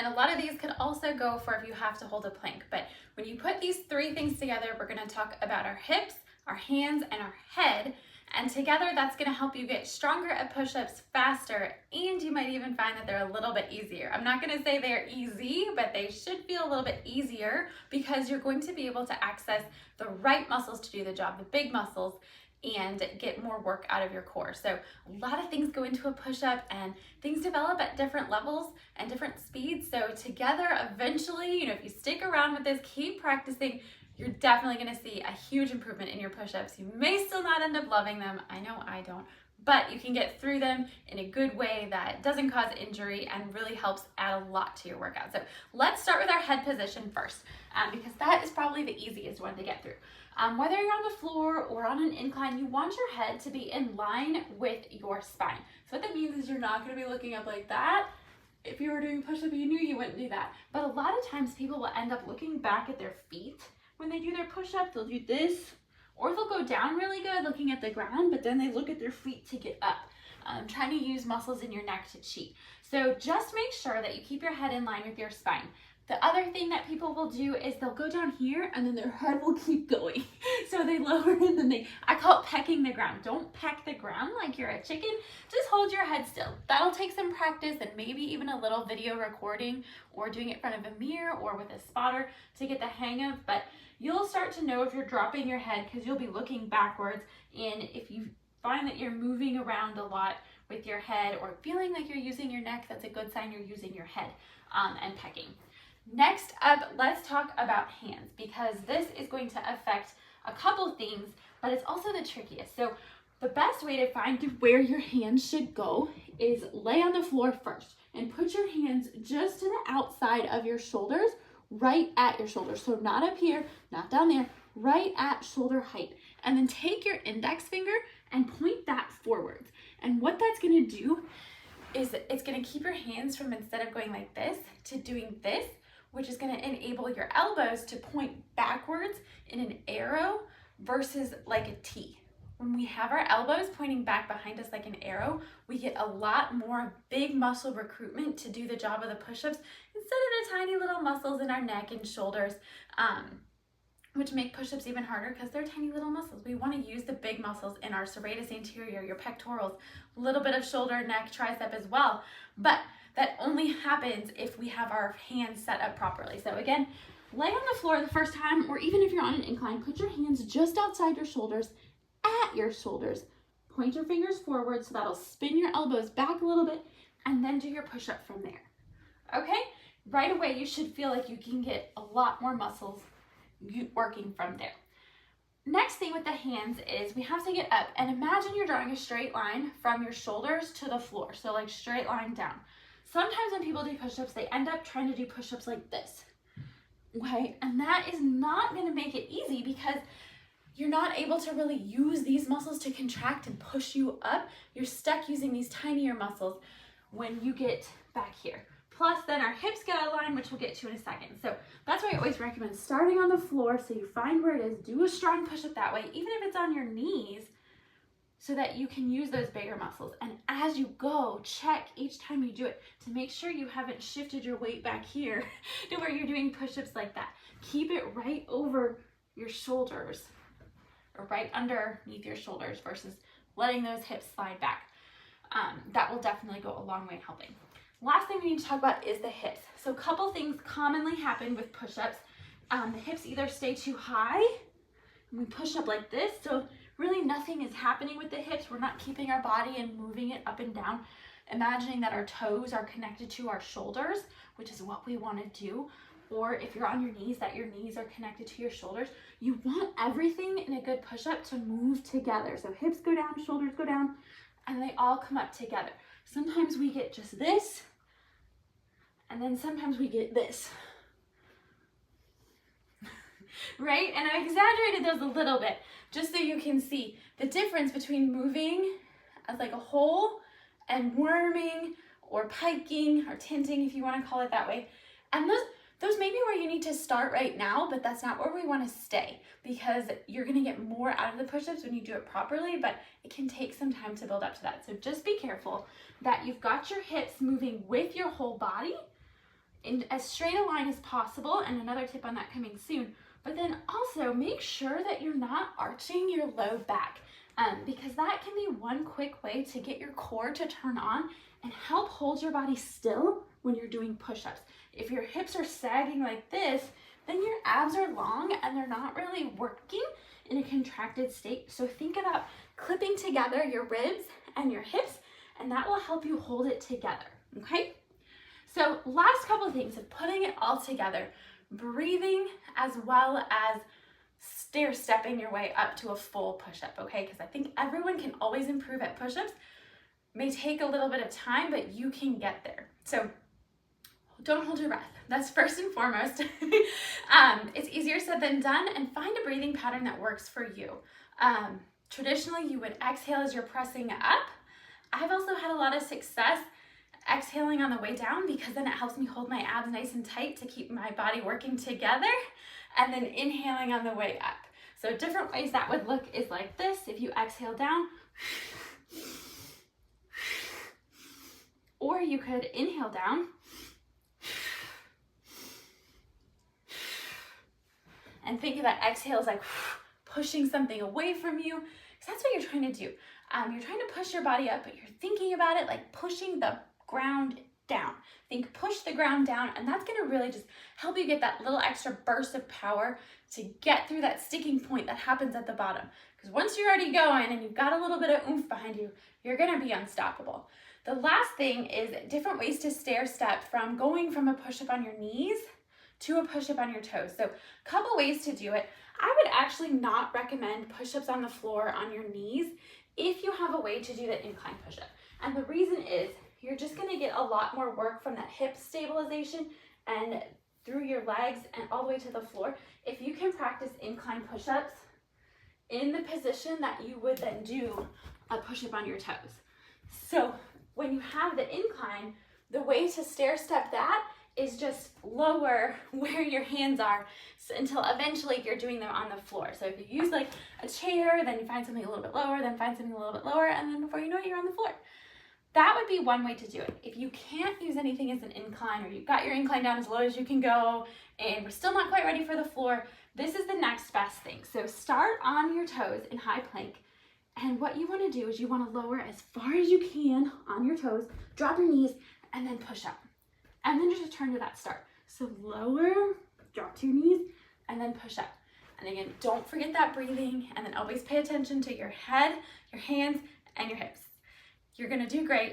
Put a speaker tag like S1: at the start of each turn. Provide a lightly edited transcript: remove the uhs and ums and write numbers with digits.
S1: And a lot of these could also go for if you have to hold a plank. But when you put these three things together, we're gonna talk about our hips, our hands, and our head. And together, that's gonna help you get stronger at push-ups faster, and you might even find that they're a little bit easier. I'm not gonna say they're easy, but they should feel a little bit easier because you're going to be able to access the right muscles to do the job, the big muscles, and get more work out of your core. So a lot of things go into a push-up, and things develop at different levels and different speeds. So together, eventually, if you stick around with this, keep practicing, you're definitely gonna see a huge improvement in your push-ups. You may still not end up loving them. I know I don't, but you can get through them in a good way that doesn't cause injury and really helps add a lot to your workout. So let's start with our head position first, because that is probably the easiest one to get through. Whether you're on the floor or on an incline, you want your head to be in line with your spine. So what that means is you're not gonna be looking up like that. If you were doing push-up, you knew you wouldn't do that. But a lot of times people will end up looking back at their feet when they do their push-up. They'll do this, or they'll go down really good looking at the ground, but then they look at their feet to get up, trying to use muscles in your neck to cheat. So just make sure that you keep your head in line with your spine. The other thing that people will do is they'll go down here and then their head will keep going. So they lower and then I call it pecking the ground. Don't peck the ground like you're a chicken. Just hold your head still. That'll take some practice and maybe even a little video recording or doing it in front of a mirror or with a spotter to get the hang of. But you'll start to know if you're dropping your head because you'll be looking backwards. And if you find that you're moving around a lot with your head or feeling like you're using your neck, that's a good sign you're using your head and pecking. Next up, let's talk about hands, because this is going to affect a couple things, but it's also the trickiest. So the best way to find where your hands should go is lay on the floor first and put your hands just to the outside of your shoulders, right at your shoulders. So not up here, not down there, right at shoulder height. And then take your index finger and point that forwards. And what that's gonna do is it's gonna keep your hands from, instead of going like this, to doing this, which is gonna enable your elbows to point backwards in an arrow versus like a T. When we have our elbows pointing back behind us like an arrow, we get a lot more big muscle recruitment to do the job of the push-ups instead of the tiny little muscles in our neck and shoulders, which make push-ups even harder because they're tiny little muscles. We wanna use the big muscles in our serratus anterior, your pectorals, a little bit of shoulder, neck, tricep as well. But that only happens if we have our hands set up properly. So again, lay on the floor the first time, or even if you're on an incline, put your hands just outside your shoulders, at your shoulders. Point your fingers forward so that'll spin your elbows back a little bit, and then do your push-up from there. Okay? Right away, you should feel like you can get a lot more muscles working from there. Next thing with the hands is we have to get up, and imagine you're drawing a straight line from your shoulders to the floor. So like straight line down. Sometimes when people do push-ups, they end up trying to do push-ups like this, okay? And that is not gonna make it easy because you're not able to really use these muscles to contract and push you up. You're stuck using these tinier muscles when you get back here. Plus then our hips get out of line, which we'll get to in a second. So that's why I always recommend starting on the floor so you find where it is, do a strong push-up that way, even if it's on your knees, so that you can use those bigger muscles. And as you go, check each time you do it to make sure you haven't shifted your weight back here to where you're doing push-ups like that. Keep it right over your shoulders or right underneath your shoulders versus letting those hips slide back. That will definitely go a long way in helping. Last thing we need to talk about is the hips. So a couple things commonly happen with push-ups. The hips either stay too high, and we push up like this, so really nothing is happening with the hips. We're not keeping our body and moving it up and down, imagining that our toes are connected to our shoulders, which is what we want to do. Or if you're on your knees, that your knees are connected to your shoulders. You want everything in a good push-up to move together. So hips go down, shoulders go down, and they all come up together. Sometimes we get just this, and then sometimes we get this. Right? And I exaggerated those a little bit just so you can see the difference between moving as like a whole and worming or piking or tenting, if you want to call it that way. And those may be where you need to start right now, but that's not where we want to stay, because you're going to get more out of the push-ups when you do it properly, but it can take some time to build up to that. So just be careful that you've got your hips moving with your whole body in as straight a line as possible, and another tip on that coming soon. But then also make sure that you're not arching your low back, because that can be one quick way to get your core to turn on and help hold your body still when you're doing push-ups. If your hips are sagging like this, then your abs are long and they're not really working in a contracted state. So think about clipping together your ribs and your hips, and that will help you hold it together, okay? So last couple of things of putting it all together, breathing as well as stair-stepping your way up to a full push-up, okay? Because I think everyone can always improve at push-ups. May take a little bit of time, but you can get there. So don't hold your breath. That's first and foremost. It's easier said than done, and find a breathing pattern that works for you. Traditionally, you would exhale as you're pressing up. I've also had a lot of success exhaling on the way down because then it helps me hold my abs nice and tight to keep my body working together, and then inhaling on the way up. So different ways that would look is like this. If you exhale down, or you could inhale down and think of that exhale as like pushing something away from you, because that's what you're trying to do. You're trying to push your body up, but you're thinking about it like pushing the ground down. Think push the ground down, and that's gonna really just help you get that little extra burst of power to get through that sticking point that happens at the bottom. Because once you're already going and you've got a little bit of oomph behind you, you're gonna be unstoppable. The last thing is different ways to stair step from going from a push-up on your knees to a push-up on your toes. So a couple ways to do it. I would actually not recommend push-ups on the floor on your knees if you have a way to do the incline push-up. And the reason is you're just gonna get a lot more work from that hip stabilization and through your legs and all the way to the floor if you can practice incline push-ups in the position that you would then do a push-up on your toes. So when you have the incline, the way to stair step that is just lower where your hands are until eventually you're doing them on the floor. So if you use like a chair, then you find something a little bit lower, then find something a little bit lower, and then before you know it, you're on the floor. That would be one way to do it. If you can't use anything as an incline, or you've got your incline down as low as you can go, and we're still not quite ready for the floor, this is the next best thing. So start on your toes in high plank, and what you wanna do is you wanna lower as far as you can on your toes, drop your knees, and then push up. And then just return to that start. So lower, drop to your knees, and then push up. And again, don't forget that breathing, and then always pay attention to your head, your hands, and your hips. You're gonna do great.